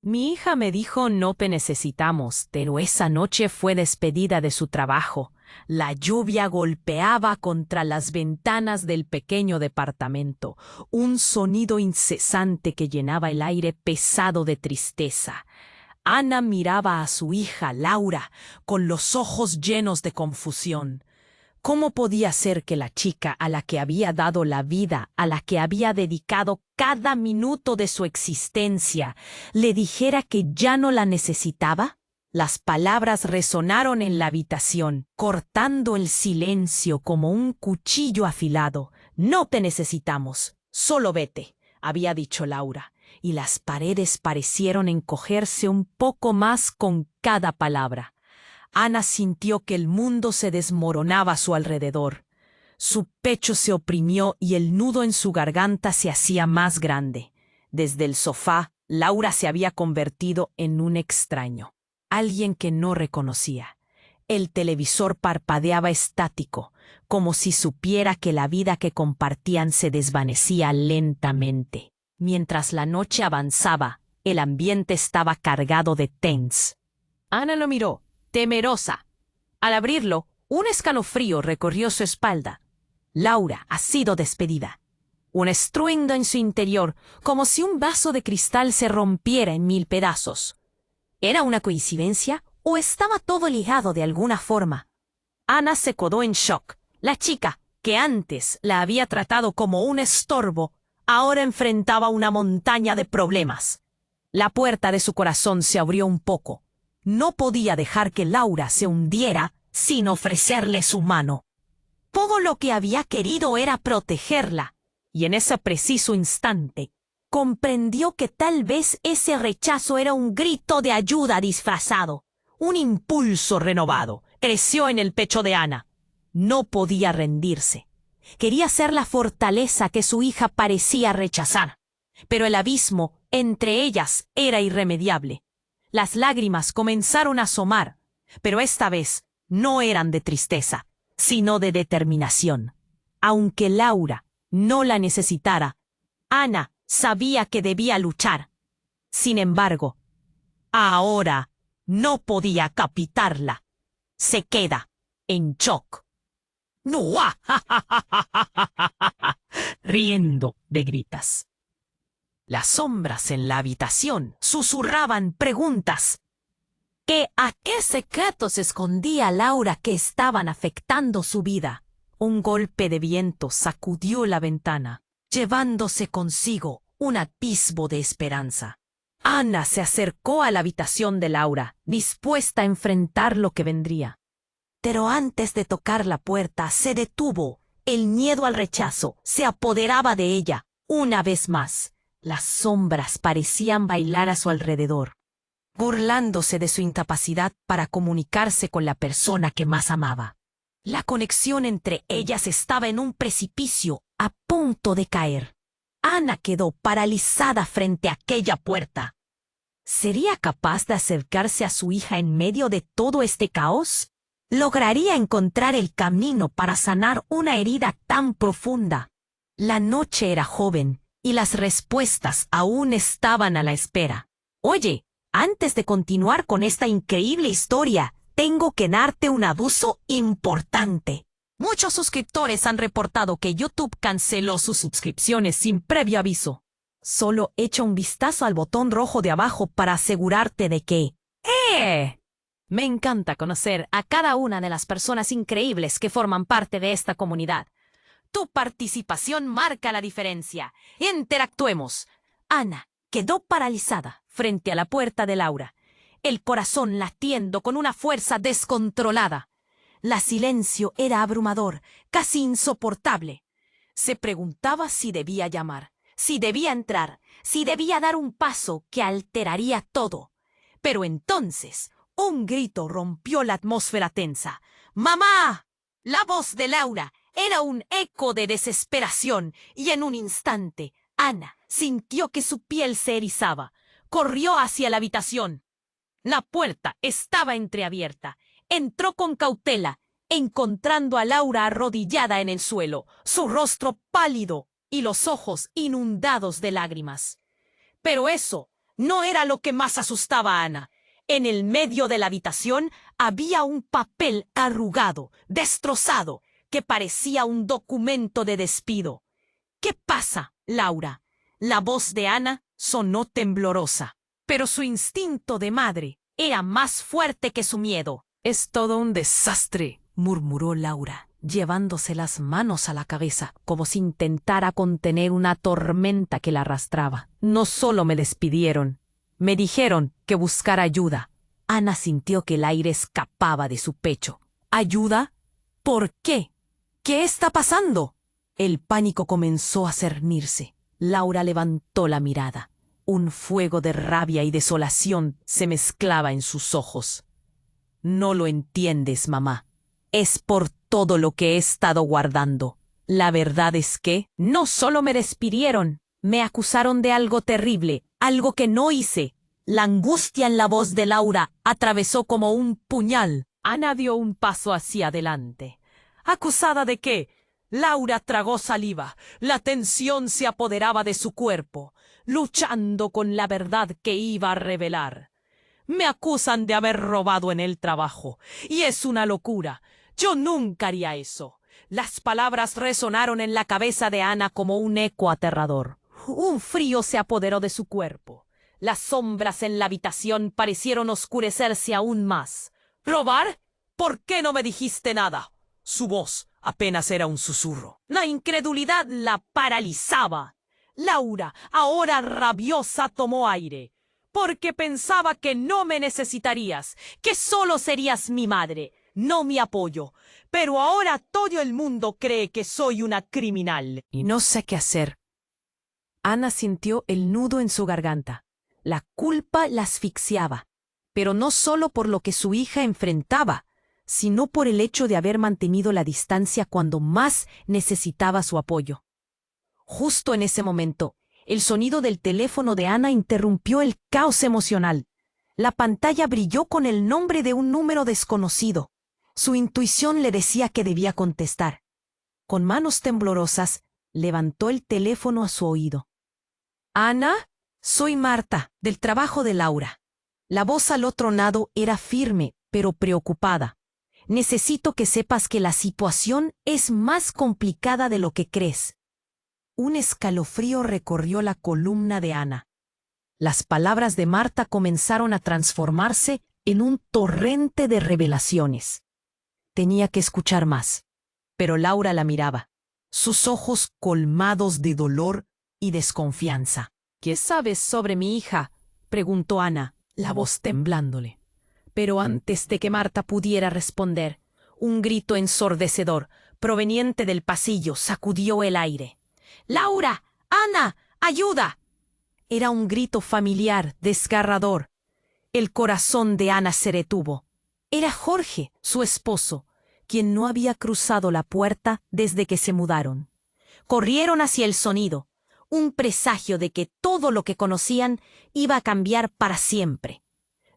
Mi hija me dijo no te necesitamos, pero esa noche fue despedida de su trabajo. La lluvia golpeaba contra las ventanas del pequeño departamento, un sonido incesante que llenaba el aire pesado de tristeza. Ana miraba a su hija, Laura, con los ojos llenos de confusión. ¿Cómo podía ser que la chica a la que había dado la vida, a la que había dedicado cada minuto de su existencia, le dijera que ya no la necesitaba? Las palabras resonaron en la habitación, cortando el silencio como un cuchillo afilado. No te necesitamos, solo vete, había dicho Laura, y las paredes parecieron encogerse un poco más con cada palabra. Ana sintió que el mundo se desmoronaba a su alrededor. Su pecho se oprimió y el nudo en su garganta se hacía más grande. Desde el sofá, Laura se había convertido en un extraño, alguien que no reconocía. El televisor parpadeaba estático, como si supiera que la vida que compartían se desvanecía lentamente. Mientras la noche avanzaba, el ambiente estaba cargado de tense. Ana lo miró, temerosa. Al abrirlo, un escalofrío recorrió su espalda. Laura ha sido despedida. Un estruendo en su interior, como si un vaso de cristal se rompiera en 1000 pedazos. ¿Era una coincidencia o estaba todo ligado de alguna forma? Ana se quedó en shock. La chica, que antes la había tratado como un estorbo, ahora enfrentaba una montaña de problemas. La puerta de su corazón se abrió un poco. No podía dejar que Laura se hundiera sin ofrecerle su mano. Todo lo que había querido era protegerla, y en ese preciso instante comprendió que tal vez ese rechazo era un grito de ayuda disfrazado. Un impulso renovado creció en el pecho de Ana. No podía rendirse. Quería ser la fortaleza que su hija parecía rechazar, pero el abismo entre ellas era irremediable. Las lágrimas comenzaron a asomar, pero esta vez no eran de tristeza, sino de determinación. Aunque Laura no la necesitara, Ana sabía que debía luchar. Sin embargo, ahora no podía captarla. Se queda en shock. ¡No! Riendo de gritas. Las sombras en la habitación susurraban preguntas. ¿A qué secretos escondía Laura que estaban afectando su vida? Un golpe de viento sacudió la ventana, llevándose consigo un atisbo de esperanza. Ana se acercó a la habitación de Laura, dispuesta a enfrentar lo que vendría. Pero antes de tocar la puerta, se detuvo. El miedo al rechazo se apoderaba de ella, una vez más. Las sombras parecían bailar a su alrededor, burlándose de su incapacidad para comunicarse con la persona que más amaba. La conexión entre ellas estaba en un precipicio a punto de caer. Ana quedó paralizada frente a aquella puerta. ¿Sería capaz de acercarse a su hija en medio de todo este caos? ¿Lograría encontrar el camino para sanar una herida tan profunda? La noche era joven y las respuestas aún estaban a la espera. Oye, antes de continuar con esta increíble historia, tengo que darte un aviso importante. Muchos suscriptores han reportado que YouTube canceló sus suscripciones sin previo aviso. Solo echa un vistazo al botón rojo de abajo para asegurarte de que... Me encanta conocer a cada una de las personas increíbles que forman parte de esta comunidad. Tu participación marca la diferencia. Interactuemos. Ana quedó paralizada frente a la puerta de Laura, el corazón latiendo con una fuerza descontrolada. El silencio era abrumador, casi insoportable. Se preguntaba si debía llamar, si debía entrar, si debía dar un paso que alteraría todo. Pero entonces, un grito rompió la atmósfera tensa. ¡Mamá! La voz de Laura era un eco de desesperación, y en un instante, Ana sintió que su piel se erizaba. Corrió hacia la habitación. La puerta estaba entreabierta. Entró con cautela, encontrando a Laura arrodillada en el suelo, su rostro pálido y los ojos inundados de lágrimas. Pero eso no era lo que más asustaba a Ana. En el medio de la habitación había un papel arrugado, destrozado, que parecía un documento de despido. ¿Qué pasa, Laura? La voz de Ana sonó temblorosa, pero su instinto de madre era más fuerte que su miedo. Es todo un desastre, murmuró Laura, llevándose las manos a la cabeza, como si intentara contener una tormenta que la arrastraba. No solo me despidieron, me dijeron que buscara ayuda. Ana sintió que el aire escapaba de su pecho. ¿Ayuda? ¿Por qué? ¿Qué está pasando? El pánico comenzó a cernirse. Laura levantó la mirada. Un fuego de rabia y desolación se mezclaba en sus ojos. No lo entiendes, mamá. Es por todo lo que he estado guardando. La verdad es que no solo me despidieron, me acusaron de algo terrible, algo que no hice. La angustia en la voz de Laura atravesó como un puñal. Ana dio un paso hacia adelante. ¿Acusada de qué? Laura tragó saliva. La tensión se apoderaba de su cuerpo, luchando con la verdad que iba a revelar. Me acusan de haber robado en el trabajo, y es una locura. Yo nunca haría eso. Las palabras resonaron en la cabeza de Ana como un eco aterrador. Un frío se apoderó de su cuerpo. Las sombras en la habitación parecieron oscurecerse aún más. ¿Robar? ¿Por qué no me dijiste nada? Su voz apenas era un susurro. La incredulidad la paralizaba. Laura, ahora rabiosa, tomó aire, porque pensaba que no me necesitarías, que solo serías mi madre, no mi apoyo. Pero ahora todo el mundo cree que soy una criminal. Y no sé qué hacer. Ana sintió el nudo en su garganta. La culpa la asfixiaba, pero no solo por lo que su hija enfrentaba, sino por el hecho de haber mantenido la distancia cuando más necesitaba su apoyo. Justo en ese momento, el sonido del teléfono de Ana interrumpió el caos emocional. La pantalla brilló con el nombre de un número desconocido. Su intuición le decía que debía contestar. Con manos temblorosas, levantó el teléfono a su oído. «Ana, soy Marta, del trabajo de Laura». La voz al otro lado era firme, pero preocupada. «Necesito que sepas que la situación es más complicada de lo que crees». Un escalofrío recorrió la columna de Ana. Las palabras de Marta comenzaron a transformarse en un torrente de revelaciones. Tenía que escuchar más, pero Laura la miraba, sus ojos colmados de dolor y desconfianza. «¿Qué sabes sobre mi hija?», preguntó Ana, la voz temblándole. Pero antes de que Marta pudiera responder, un grito ensordecedor, proveniente del pasillo, sacudió el aire. «¡Laura! ¡Ana! ¡Ayuda!». Era un grito familiar, desgarrador. El corazón de Ana se detuvo. Era Jorge, su esposo, quien no había cruzado la puerta desde que se mudaron. Corrieron hacia el sonido, un presagio de que todo lo que conocían iba a cambiar para siempre.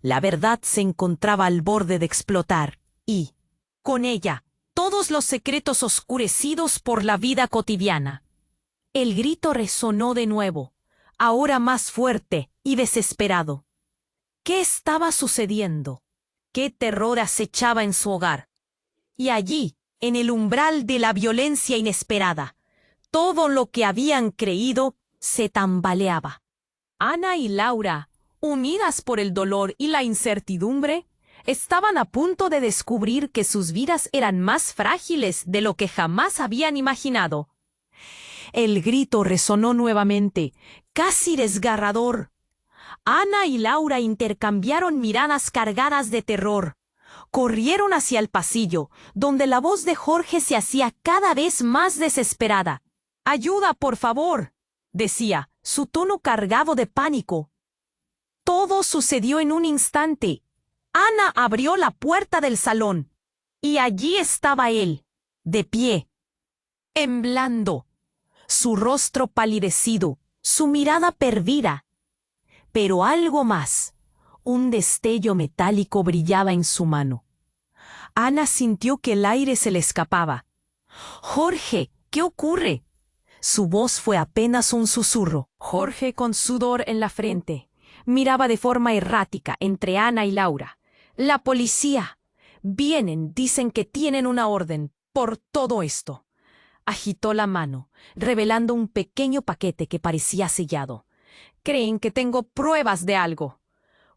La verdad se encontraba al borde de explotar y, con ella, todos los secretos oscurecidos por la vida cotidiana. El grito resonó de nuevo, ahora más fuerte y desesperado. ¿Qué estaba sucediendo? ¿Qué terror acechaba en su hogar? Y allí, en el umbral de la violencia inesperada, todo lo que habían creído se tambaleaba. Ana y Laura, unidas por el dolor y la incertidumbre, estaban a punto de descubrir que sus vidas eran más frágiles de lo que jamás habían imaginado. El grito resonó nuevamente, casi desgarrador. Ana y Laura intercambiaron miradas cargadas de terror. Corrieron hacia el pasillo, donde la voz de Jorge se hacía cada vez más desesperada. «¡Ayuda, por favor!», decía, su tono cargado de pánico. Todo sucedió en un instante. Ana abrió la puerta del salón, y allí estaba él, de pie, temblando, su rostro palidecido, su mirada perdida. Pero algo más, un destello metálico brillaba en su mano. Ana sintió que el aire se le escapaba. «Jorge, ¿qué ocurre?». Su voz fue apenas un susurro. Jorge, con sudor en la frente, Miraba de forma errática entre Ana y Laura. La policía. Vienen, dicen que tienen una orden por todo esto. Agitó la mano, revelando un pequeño paquete que parecía sellado. Creen que tengo pruebas de algo.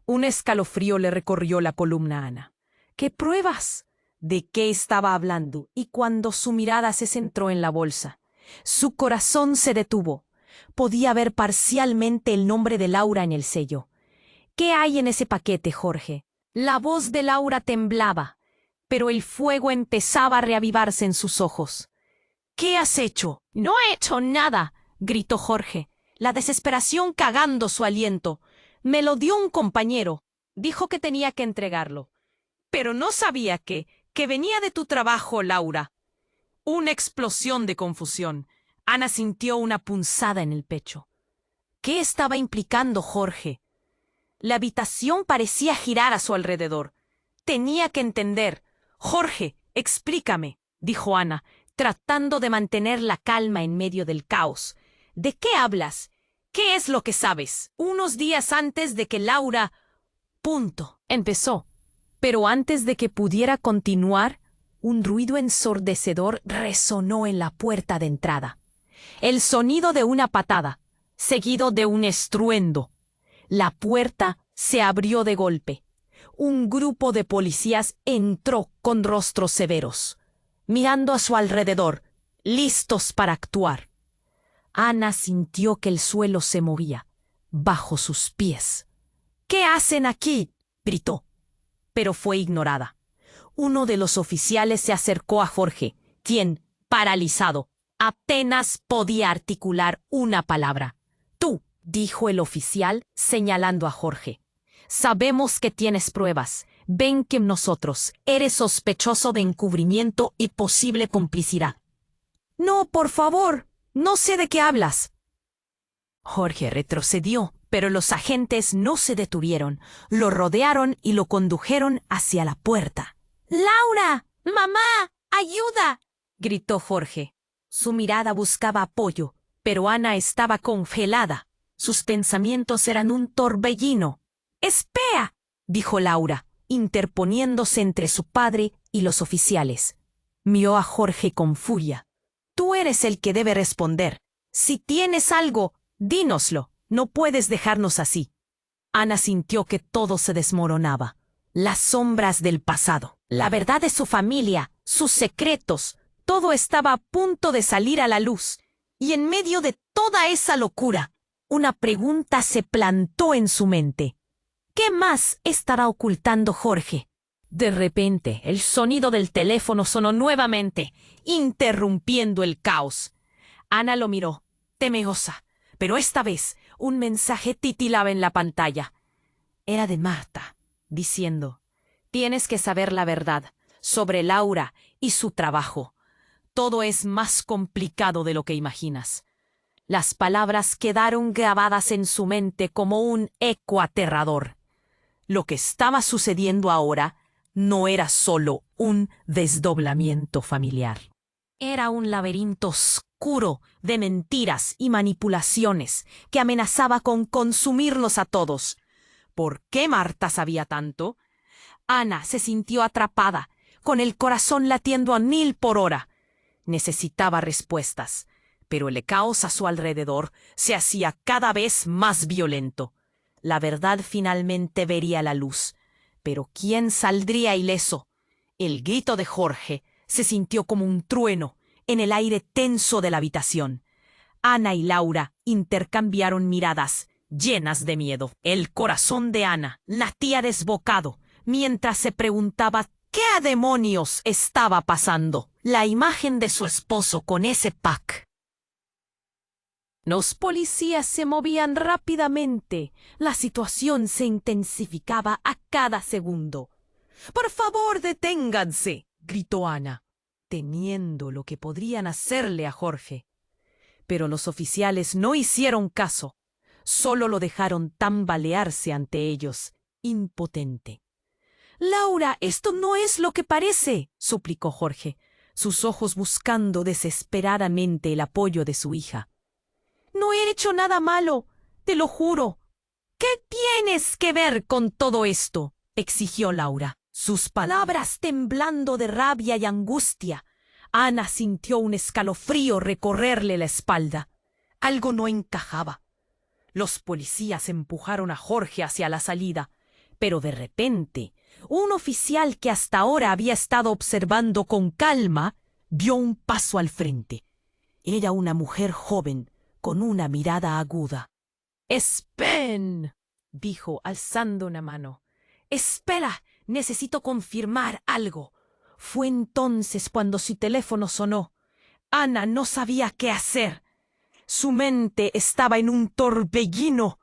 Un escalofrío le recorrió la columna a Ana. ¿Qué pruebas? ¿De qué estaba hablando? Y cuando su mirada se centró en la bolsa, su corazón se detuvo. Podía ver parcialmente el nombre de Laura en el sello. ¿Qué hay en ese paquete, Jorge? La voz de Laura temblaba, pero el fuego empezaba a reavivarse en sus ojos. ¿Qué has hecho? No he hecho nada, gritó Jorge, la desesperación cagando su aliento. Me lo dio un compañero. Dijo que tenía que entregarlo. Pero no sabía que venía de tu trabajo, Laura. Una explosión de confusión. Ana sintió una punzada en el pecho. ¿Qué estaba implicando Jorge? La habitación parecía girar a su alrededor. Tenía que entender. Jorge, explícame, dijo Ana, tratando de mantener la calma en medio del caos. ¿De qué hablas? ¿Qué es lo que sabes? Unos días antes de que Laura... Punto. Empezó. Pero antes de que pudiera continuar, un ruido ensordecedor resonó en la puerta de entrada. El sonido de una patada, seguido de un estruendo. La puerta se abrió de golpe. Un grupo de policías entró con rostros severos, mirando a su alrededor, listos para actuar. Ana sintió que el suelo se movía bajo sus pies. ¿Qué hacen aquí?, gritó, pero fue ignorada. Uno de los oficiales se acercó a Jorge, quien, paralizado, apenas podía articular una palabra. Tú, dijo el oficial, señalando a Jorge. Sabemos que tienes pruebas. Ven que nosotros eres sospechoso de encubrimiento y posible complicidad. No, por favor, no sé de qué hablas. Jorge retrocedió, pero los agentes no se detuvieron. Lo rodearon y lo condujeron hacia la puerta. ¡Laura! ¡Mamá! ¡Ayuda!, gritó Jorge. Su mirada buscaba apoyo, pero Ana estaba congelada. Sus pensamientos eran un torbellino. «¡Espera!», dijo Laura, interponiéndose entre su padre y los oficiales. Miró a Jorge con furia. «Tú eres el que debe responder. Si tienes algo, dínoslo. No puedes dejarnos así». Ana sintió que todo se desmoronaba. Las sombras del pasado, la verdad de su familia, sus secretos, todo estaba a punto de salir a la luz. Y en medio de toda esa locura, una pregunta se plantó en su mente. ¿Qué más estará ocultando Jorge? De repente, el sonido del teléfono sonó nuevamente, interrumpiendo el caos. Ana lo miró, temerosa, pero esta vez un mensaje titilaba en la pantalla. Era de Marta, diciendo: «Tienes que saber la verdad sobre Laura y su trabajo. Todo es más complicado de lo que imaginas». Las palabras quedaron grabadas en su mente como un eco aterrador. Lo que estaba sucediendo ahora no era solo un desdoblamiento familiar. Era un laberinto oscuro de mentiras y manipulaciones que amenazaba con consumirlos a todos. ¿Por qué Marta sabía tanto? Ana se sintió atrapada, con el corazón latiendo a 1000 por hora. Necesitaba respuestas, pero el caos a su alrededor se hacía cada vez más violento. La verdad finalmente vería la luz. Pero ¿quién saldría ileso? El grito de Jorge se sintió como un trueno en el aire tenso de la habitación. Ana y Laura intercambiaron miradas llenas de miedo. El corazón de Ana latía desbocado mientras se preguntaba qué demonios estaba pasando. La imagen de su esposo con ese pack. Los policías se movían rápidamente. La situación se intensificaba a cada segundo. «Por favor, deténganse», gritó Ana, temiendo lo que podrían hacerle a Jorge. Pero los oficiales no hicieron caso. Solo lo dejaron tambalearse ante ellos, impotente. «Laura, esto no es lo que parece», suplicó Jorge, sus ojos buscando desesperadamente el apoyo de su hija. «No he hecho nada malo, te lo juro». ¿Qué tienes que ver con todo esto?, exigió Laura, sus palabras temblando de rabia y angustia. Ana sintió un escalofrío recorrerle la espalda. Algo no encajaba. Los policías empujaron a Jorge hacia la salida, pero de repente, un oficial que hasta ahora había estado observando con calma, dio un paso al frente. Era una mujer joven, con una mirada aguda. «¡Esperen!», dijo, alzando una mano. «Espera, necesito confirmar algo». Fue entonces cuando su teléfono sonó. Ana no sabía qué hacer. Su mente estaba en un torbellino.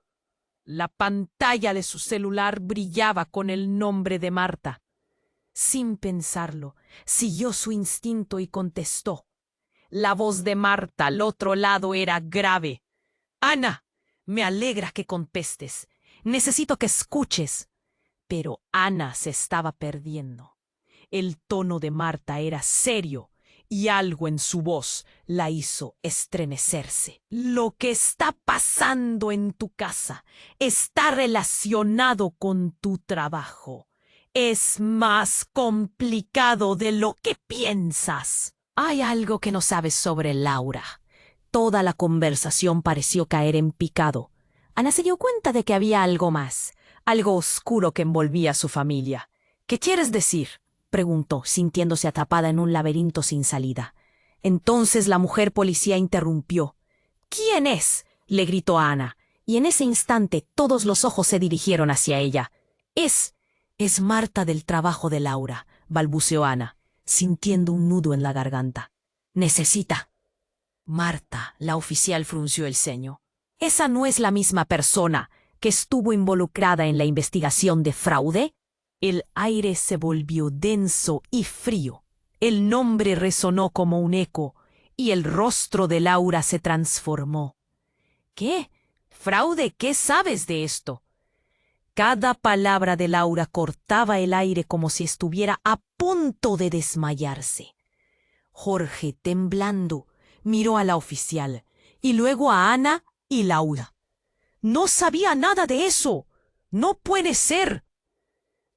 La pantalla de su celular brillaba con el nombre de Marta. Sin pensarlo, siguió su instinto y contestó. La voz de Marta al otro lado era grave. «Ana, me alegra que contestes. Necesito que escuches». Pero Ana se estaba perdiendo. El tono de Marta era serio y algo en su voz la hizo estremecerse. «Lo que está pasando en tu casa está relacionado con tu trabajo. Es más complicado de lo que piensas. Hay algo que no sabes sobre Laura». Toda la conversación pareció caer en picado. Ana se dio cuenta de que había algo más, algo oscuro que envolvía a su familia. «¿Qué quieres decir?», preguntó, sintiéndose atrapada en un laberinto sin salida. Entonces la mujer policía interrumpió. «¿Quién es?», le gritó a Ana, y en ese instante todos los ojos se dirigieron hacia ella. Es Marta del trabajo de Laura», balbuceó Ana, sintiendo un nudo en la garganta. «Necesita». «Marta», la oficial frunció el ceño. «¿Esa no es la misma persona que estuvo involucrada en la investigación de fraude?». El aire se volvió denso y frío. El nombre resonó como un eco y el rostro de Laura se transformó. «¿Qué? ¿Fraude? ¿Qué sabes de esto?». Cada palabra de Laura cortaba el aire como si estuviera a punto de desmayarse. Jorge, temblando, miró a la oficial y luego a Ana y Laura. «No sabía nada de eso. No puede ser».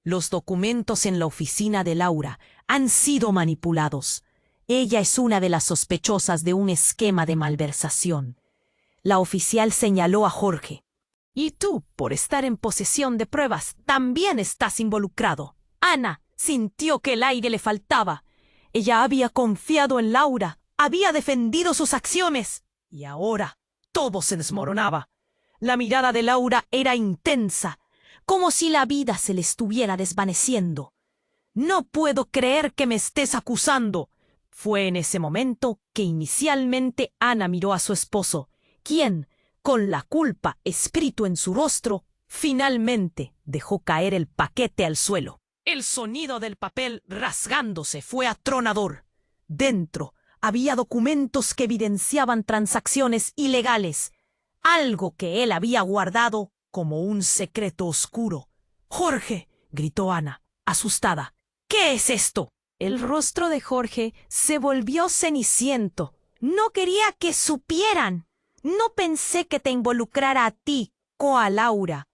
«Los documentos en la oficina de Laura han sido manipulados. Ella es una de las sospechosas de un esquema de malversación». La oficial señaló a Jorge. «Y tú, por estar en posesión de pruebas, también estás involucrado». Ana sintió que el aire le faltaba. Ella había confiado en Laura, había defendido sus acciones, y ahora todo se desmoronaba. La mirada de Laura era intensa, como si la vida se le estuviera desvaneciendo. «No puedo creer que me estés acusando». Fue en ese momento que inicialmente Ana miró a su esposo, quien, con la culpa escrito en su rostro, finalmente dejó caer el paquete al suelo. El sonido del papel rasgándose fue atronador. Dentro había documentos que evidenciaban transacciones ilegales, algo que él había guardado como un secreto oscuro. «¡Jorge!», gritó Ana, asustada. «¿Qué es esto?». El rostro de Jorge se volvió ceniciento. «No quería que supieran. No pensé que te involucrara a ti o a Laura».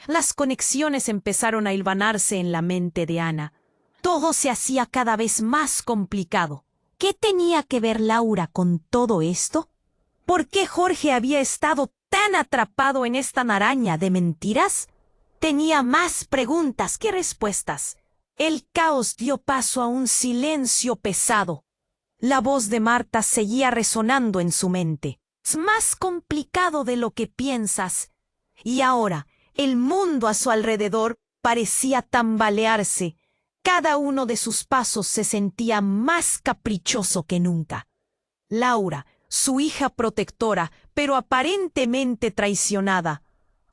Las conexiones empezaron a hilvanarse en la mente de Ana. Todo se hacía cada vez más complicado. ¿Qué tenía que ver Laura con todo esto? ¿Por qué Jorge había estado tan atrapado en esta maraña de mentiras? Tenía más preguntas que respuestas. El caos dio paso a un silencio pesado. La voz de Marta seguía resonando en su mente. «Es más complicado de lo que piensas». Y ahora, el mundo a su alrededor parecía tambalearse. Cada uno de sus pasos se sentía más caprichoso que nunca. Laura, su hija protectora, pero aparentemente traicionada.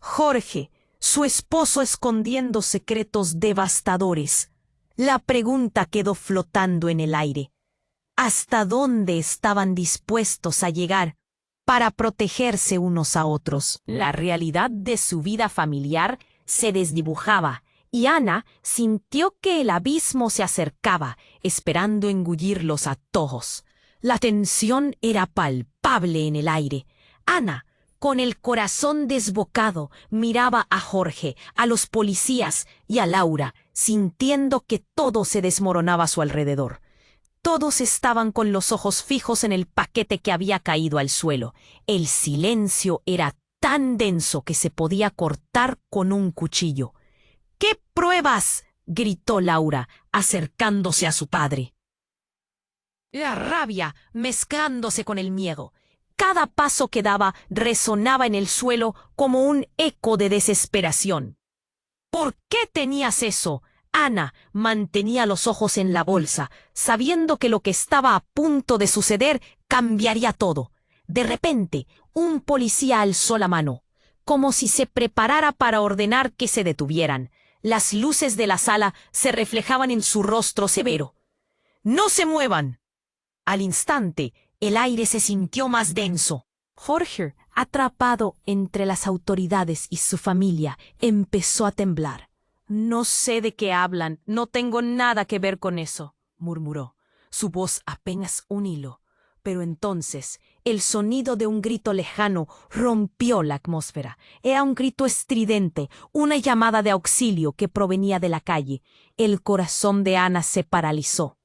Jorge, su esposo escondiendo secretos devastadores. La pregunta quedó flotando en el aire. ¿Hasta dónde estaban dispuestos a llegar para protegerse unos a otros? La realidad de su vida familiar se desdibujaba y Ana sintió que el abismo se acercaba, esperando engullirlos a todos. La tensión era palpable en el aire. Ana, Con el corazón desbocado, miraba a Jorge, a los policías y a Laura, sintiendo que todo se desmoronaba a su alrededor. Todos estaban con los ojos fijos en el paquete que había caído al suelo. El silencio era tan denso que se podía cortar con un cuchillo. ¿Qué pruebas? Gritó Laura, acercándose a su padre. La rabia mezclándose con el miedo. Cada paso que daba resonaba en el suelo como un eco de desesperación. ¿Por qué tenías eso? Ana mantenía los ojos en la bolsa, sabiendo que lo que estaba a punto de suceder cambiaría todo. De repente, un policía alzó la mano, como si se preparara para ordenar que se detuvieran. Las luces de la sala se reflejaban en su rostro severo. ¡No se muevan! Al instante, el aire se sintió más denso. Jorge, atrapado entre las autoridades y su familia, empezó a temblar. No sé de qué hablan, no tengo nada que ver con eso, murmuró, su voz apenas un hilo. Pero entonces el sonido de un grito lejano rompió la atmósfera. Era un grito estridente, una llamada de auxilio que provenía de la calle. El corazón de Ana se paralizó.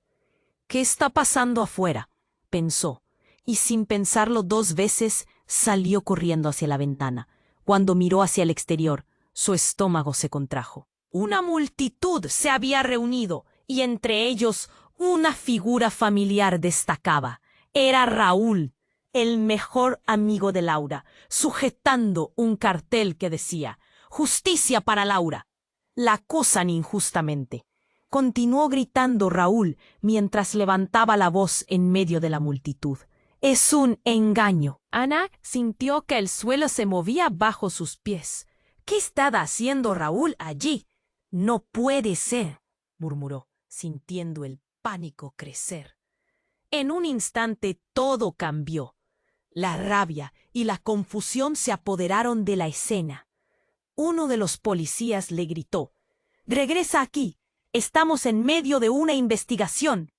¿Qué está pasando afuera?, pensó, y sin pensarlo 2 veces salió corriendo hacia la ventana. Cuando miró hacia el exterior, su estómago se contrajo. Una multitud se había reunido, y entre ellos una figura familiar destacaba. Era Raúl, el mejor amigo de Laura, sujetando un cartel que decía: «Justicia para Laura». La acosan injustamente. Continuó gritando Raúl mientras levantaba la voz en medio de la multitud. «Es un engaño». Ana sintió que el suelo se movía bajo sus pies. ¿Qué estaba haciendo Raúl allí? «No puede ser», murmuró, sintiendo el pánico crecer. En un instante todo cambió. La rabia y la confusión se apoderaron de la escena. Uno de los policías le gritó: «Regresa aquí. Estamos en medio de una investigación».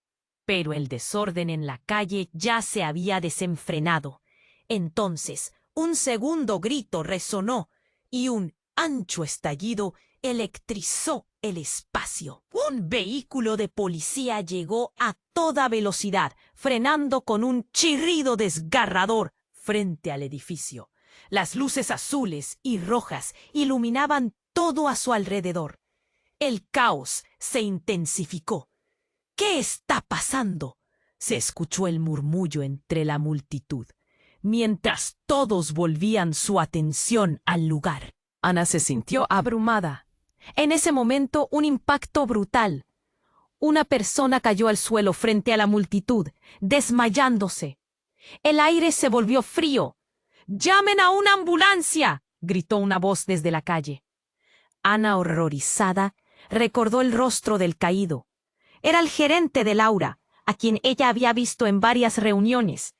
Pero el desorden en la calle ya se había desenfrenado. Entonces, un segundo grito resonó y un ancho estallido electrizó el espacio. Un vehículo de policía llegó a toda velocidad, frenando con un chirrido desgarrador frente al edificio. Las luces azules y rojas iluminaban todo a su alrededor. El caos se intensificó. «¿Qué está pasando?», se escuchó el murmullo entre la multitud, mientras todos volvían su atención al lugar. Ana se sintió abrumada. En ese momento, un impacto brutal. Una persona cayó al suelo frente a la multitud, desmayándose. El aire se volvió frío. «¡Llamen a una ambulancia!», gritó una voz desde la calle. Ana, horrorizada, recordó el rostro del caído. Era el gerente de Laura, a quien ella había visto en varias reuniones.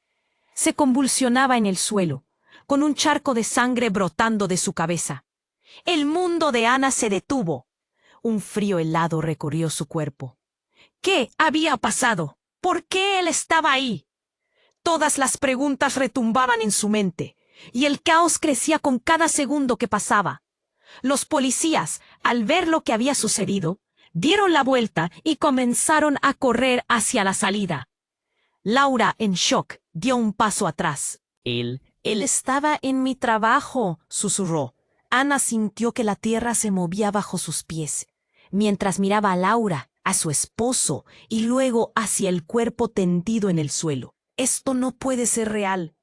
Se convulsionaba en el suelo, con un charco de sangre brotando de su cabeza. El mundo de Ana se detuvo. Un frío helado recorrió su cuerpo. ¿Qué había pasado? ¿Por qué él estaba ahí? Todas las preguntas retumbaban en su mente, y el caos crecía con cada segundo que pasaba. Los policías, al ver lo que había sucedido, dieron la vuelta y comenzaron a correr hacia la salida. Laura, en shock, dio un paso atrás. Él estaba en mi trabajo», susurró. Ana sintió que la tierra se movía bajo sus pies, mientras miraba a Laura, a su esposo, y luego hacia el cuerpo tendido en el suelo. «Esto no puede ser real».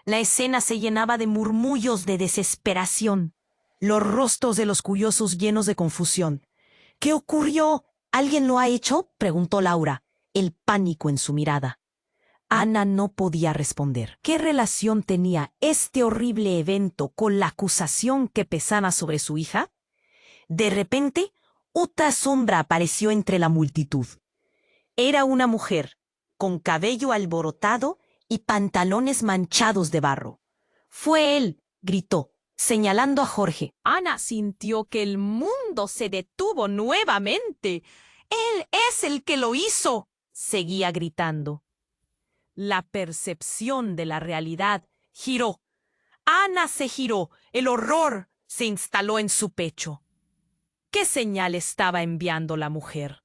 La escena se llenaba de murmullos de desesperación, los rostros de los curiosos llenos de confusión. «¿Qué ocurrió? ¿Alguien lo ha hecho?», preguntó Laura, el pánico en su mirada. Ana no podía responder. ¿Qué relación tenía este horrible evento con la acusación que pesaba sobre su hija? De repente, otra sombra apareció entre la multitud. Era una mujer, con cabello alborotado y pantalones manchados de barro. «Fue él», gritó, señalando a Jorge. Ana sintió que el mundo se detuvo nuevamente. «¡Él es el que lo hizo!», seguía gritando. La percepción de la realidad giró. Ana se giró. El horror se instaló en su pecho. ¿Qué señal estaba enviando la mujer?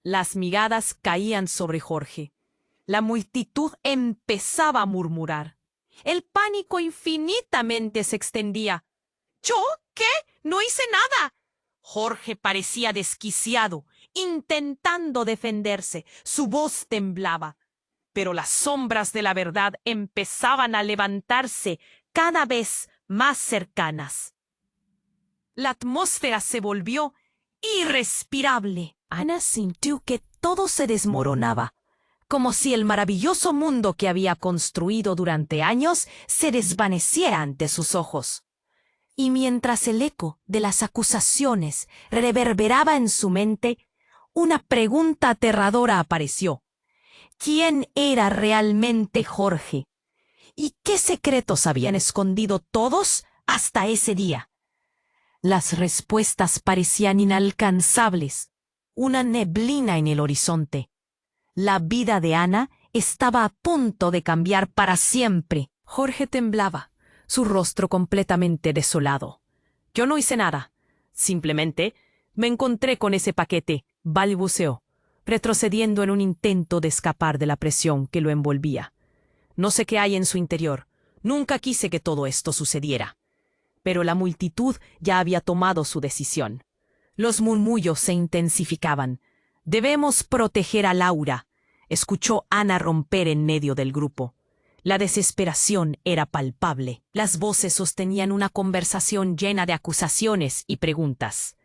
Las miradas caían sobre Jorge. La multitud empezaba a murmurar. El pánico infinitamente se extendía. ¿Yo? ¿Qué? No hice nada. Jorge parecía desquiciado, intentando defenderse. Su voz temblaba. Pero las sombras de la verdad empezaban a levantarse cada vez más cercanas. La atmósfera se volvió irrespirable. Ana sintió que todo se desmoronaba, como si el maravilloso mundo que había construido durante años se desvaneciera ante sus ojos. Y mientras el eco de las acusaciones reverberaba en su mente, una pregunta aterradora apareció. ¿Quién era realmente Jorge? ¿Y qué secretos habían escondido todos hasta ese día? Las respuestas parecían inalcanzables, una neblina en el horizonte. La vida de Ana estaba a punto de cambiar para siempre. Jorge temblaba, su rostro completamente desolado. Yo no hice nada. Simplemente me encontré con ese paquete, balbuceó, retrocediendo en un intento de escapar de la presión que lo envolvía. No sé qué hay en su interior. Nunca quise que todo esto sucediera. Pero la multitud ya había tomado su decisión. Los murmullos se intensificaban. «Debemos proteger a Laura», escuchó Ana romper en medio del grupo. La desesperación era palpable. Las voces sostenían una conversación llena de acusaciones y preguntas.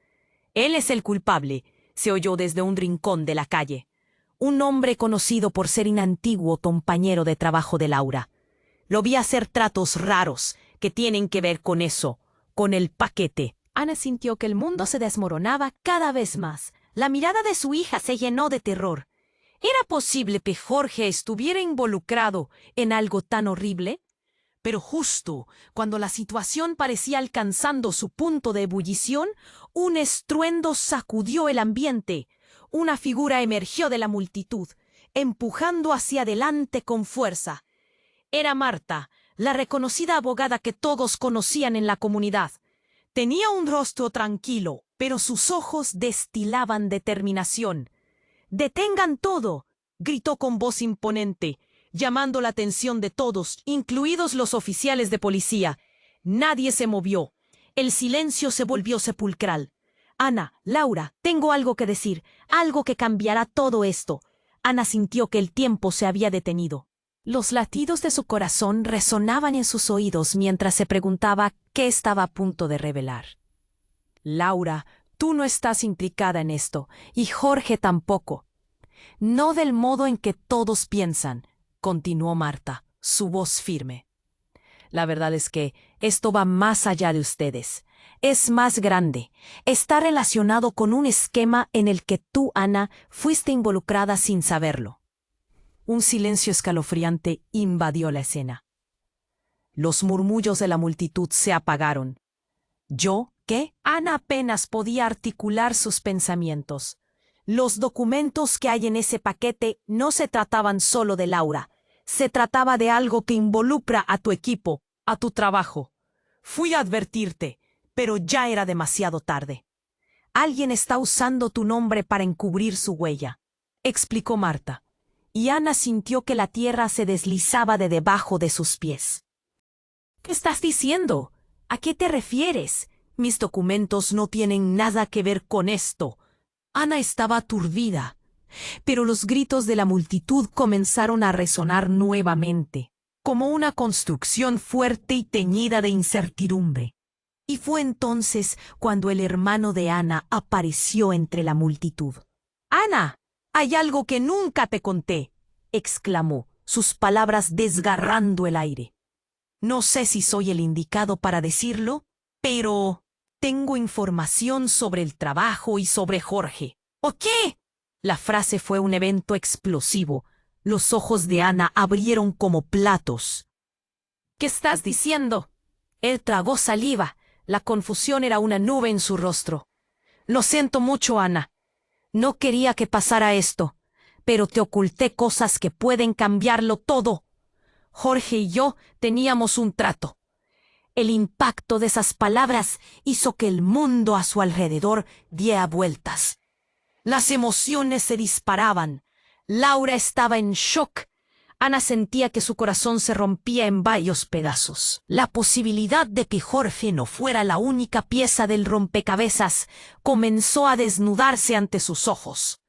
«Él es el culpable», se oyó desde un rincón de la calle. Un hombre conocido por ser un antiguo compañero de trabajo de Laura. Lo vi hacer tratos raros que tienen que ver con eso, con el paquete. Ana sintió que el mundo se desmoronaba cada vez más. La mirada de su hija se llenó de terror. ¿Era posible que Jorge estuviera involucrado en algo tan horrible? Pero justo cuando la situación parecía alcanzando su punto de ebullición, un estruendo sacudió el ambiente. Una figura emergió de la multitud, empujando hacia adelante con fuerza. Era Marta, la reconocida abogada que todos conocían en la comunidad. Tenía un rostro tranquilo, pero sus ojos destilaban determinación. «¡Detengan todo!», gritó con voz imponente, llamando la atención de todos, incluidos los oficiales de policía. Nadie se movió. El silencio se volvió sepulcral. «Ana, Laura, tengo algo que decir, algo que cambiará todo esto». Ana sintió que el tiempo se había detenido. Los latidos de su corazón resonaban en sus oídos mientras se preguntaba qué estaba a punto de revelar. «Laura, tú no estás implicada en esto, y Jorge tampoco». «No del modo en que todos piensan», continuó Marta, su voz firme. «La verdad es que esto va más allá de ustedes. Es más grande. Está relacionado con un esquema en el que tú, Ana, fuiste involucrada sin saberlo». Un silencio escalofriante invadió la escena. Los murmullos de la multitud se apagaron. ¿Yo qué? Ana apenas podía articular sus pensamientos. Los documentos que hay en ese paquete no se trataban solo de Laura. Se trataba de algo que involucra a tu equipo, a tu trabajo. Fui a advertirte, pero ya era demasiado tarde. Alguien está usando tu nombre para encubrir su huella, explicó Marta. Y Ana sintió que la tierra se deslizaba de debajo de sus pies. ¿Qué estás diciendo? ¿A qué te refieres? Mis documentos no tienen nada que ver con esto. Ana estaba aturdida, pero los gritos de la multitud comenzaron a resonar nuevamente, como una construcción fuerte y teñida de incertidumbre. Y fue entonces cuando el hermano de Ana apareció entre la multitud. «Ana, hay algo que nunca te conté», exclamó, sus palabras desgarrando el aire. «No sé si soy el indicado para decirlo, pero tengo información sobre el trabajo y sobre Jorge». «¿O qué?». La frase fue un evento explosivo. Los ojos de Ana abrieron como platos. «¿Qué estás diciendo?». Él tragó saliva. La confusión era una nube en su rostro. «Lo siento mucho, Ana. No quería que pasara esto, pero te oculté cosas que pueden cambiarlo todo. Jorge y yo teníamos un trato. El impacto de esas palabras hizo que el mundo a su alrededor diera vueltas. Las emociones se disparaban. Laura estaba en shock. Ana sentía que su corazón se rompía en varios pedazos. La posibilidad de que Jorge no fuera la única pieza del rompecabezas comenzó a desnudarse ante sus ojos.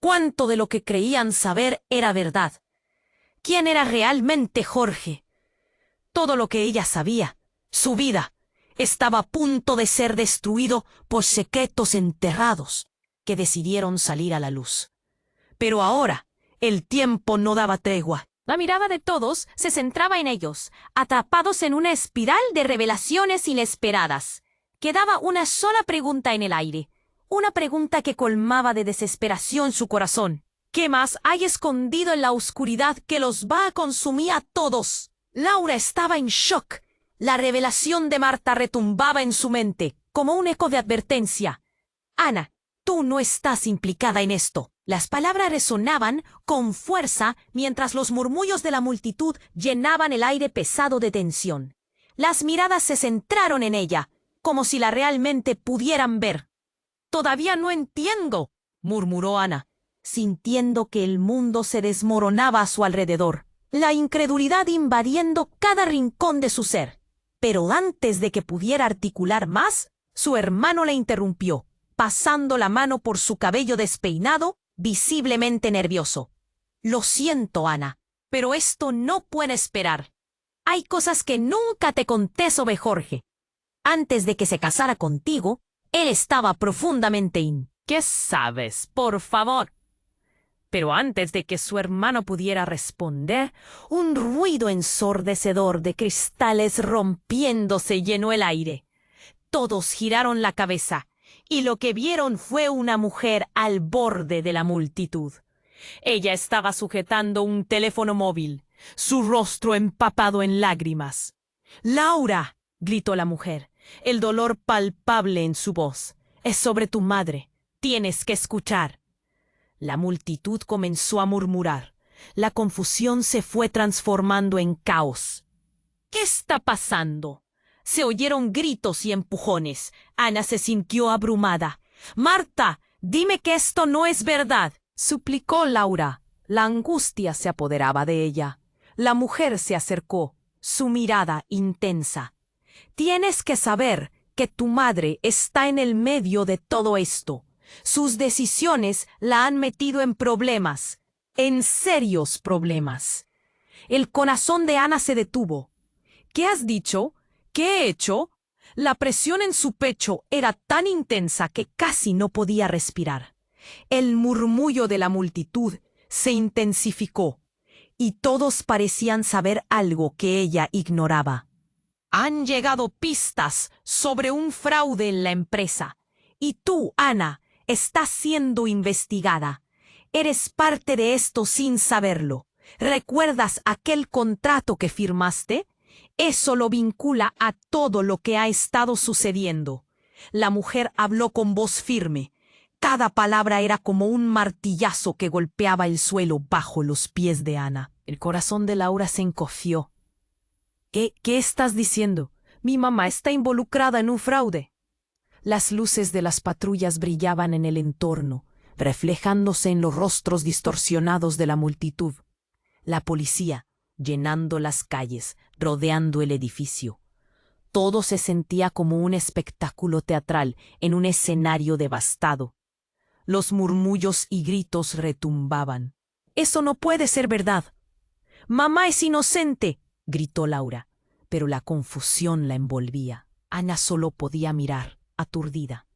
¿Cuánto de lo que creían saber era verdad? ¿Quién era realmente Jorge? Todo lo que ella sabía, su vida, estaba a punto de ser destruido por secretos enterrados que decidieron salir a la luz. Pero ahora, el tiempo no daba tregua. La mirada de todos se centraba en ellos, atrapados en una espiral de revelaciones inesperadas. Quedaba una sola pregunta en el aire, una pregunta que colmaba de desesperación su corazón. ¿Qué más hay escondido en la oscuridad que los va a consumir a todos? Laura estaba en shock. La revelación de Marta retumbaba en su mente, como un eco de advertencia. Ana, tú no estás implicada en esto. Las palabras resonaban con fuerza mientras los murmullos de la multitud llenaban el aire pesado de tensión. Las miradas se centraron en ella, como si la realmente pudieran ver. «Todavía no entiendo», murmuró Ana, sintiendo que el mundo se desmoronaba a su alrededor, la incredulidad invadiendo cada rincón de su ser. Pero antes de que pudiera articular más, su hermano la interrumpió, pasando la mano por su cabello despeinado, visiblemente nervioso. «Lo siento, Ana, pero esto no puede esperar. Hay cosas que nunca te conté sobre Jorge. Antes de que se casara contigo, él estaba profundamente ¿Qué sabes, por favor?» Pero antes de que su hermano pudiera responder, un ruido ensordecedor de cristales rompiéndose llenó el aire. Todos giraron la cabeza, y lo que vieron fue una mujer al borde de la multitud. Ella estaba sujetando un teléfono móvil, su rostro empapado en lágrimas. «¡Laura!», gritó la mujer, el dolor palpable en su voz. «Es sobre tu madre. Tienes que escuchar». La multitud comenzó a murmurar. La confusión se fue transformando en caos. «¿Qué está pasando?». Se oyeron gritos y empujones. Ana se sintió abrumada. «Marta, dime que esto no es verdad», suplicó Laura. La angustia se apoderaba de ella. La mujer se acercó, su mirada intensa. «Tienes que saber que tu madre está en el medio de todo esto. Sus decisiones la han metido en problemas, en serios problemas». El corazón de Ana se detuvo. «¿Qué has dicho? ¿Qué he hecho?». La presión en su pecho era tan intensa que casi no podía respirar. El murmullo de la multitud se intensificó, y todos parecían saber algo que ella ignoraba. «Han llegado pistas sobre un fraude en la empresa, y tú, Ana, estás siendo investigada. Eres parte de esto sin saberlo. ¿Recuerdas aquel contrato que firmaste? Eso lo vincula a todo lo que ha estado sucediendo». La mujer habló con voz firme. Cada palabra era como un martillazo que golpeaba el suelo bajo los pies de Ana. El corazón de Laura se encogió. ¿Qué estás diciendo? Mi mamá está involucrada en un fraude». Las luces de las patrullas brillaban en el entorno, reflejándose en los rostros distorsionados de la multitud. La policía, llenando las calles, rodeando el edificio. Todo se sentía como un espectáculo teatral en un escenario devastado. Los murmullos y gritos retumbaban. «Eso no puede ser verdad». «Mamá es inocente», gritó Laura, pero la confusión la envolvía. Ana solo podía mirar, aturdida.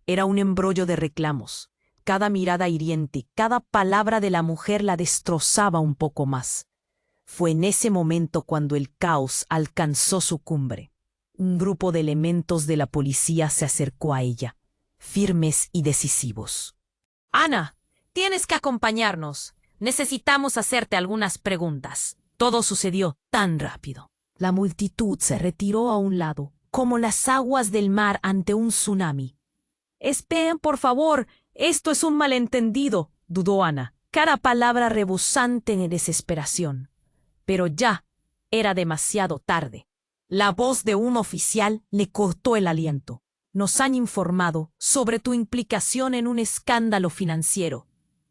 Era un embrollo de reclamos. Cada mirada hiriente, cada palabra de la mujer la destrozaba un poco más. Fue en ese momento cuando el caos alcanzó su cumbre. Un grupo de elementos de la policía se acercó a ella, firmes y decisivos. «Ana, tienes que acompañarnos. Necesitamos hacerte algunas preguntas». Todo sucedió tan rápido. La multitud se retiró a un lado, como las aguas del mar ante un tsunami. «Esperen, por favor, esto es un malentendido», dudó Ana, cada palabra rebosante de desesperación. Pero ya era demasiado tarde. La voz de un oficial le cortó el aliento. Nos han informado sobre tu implicación en un escándalo financiero.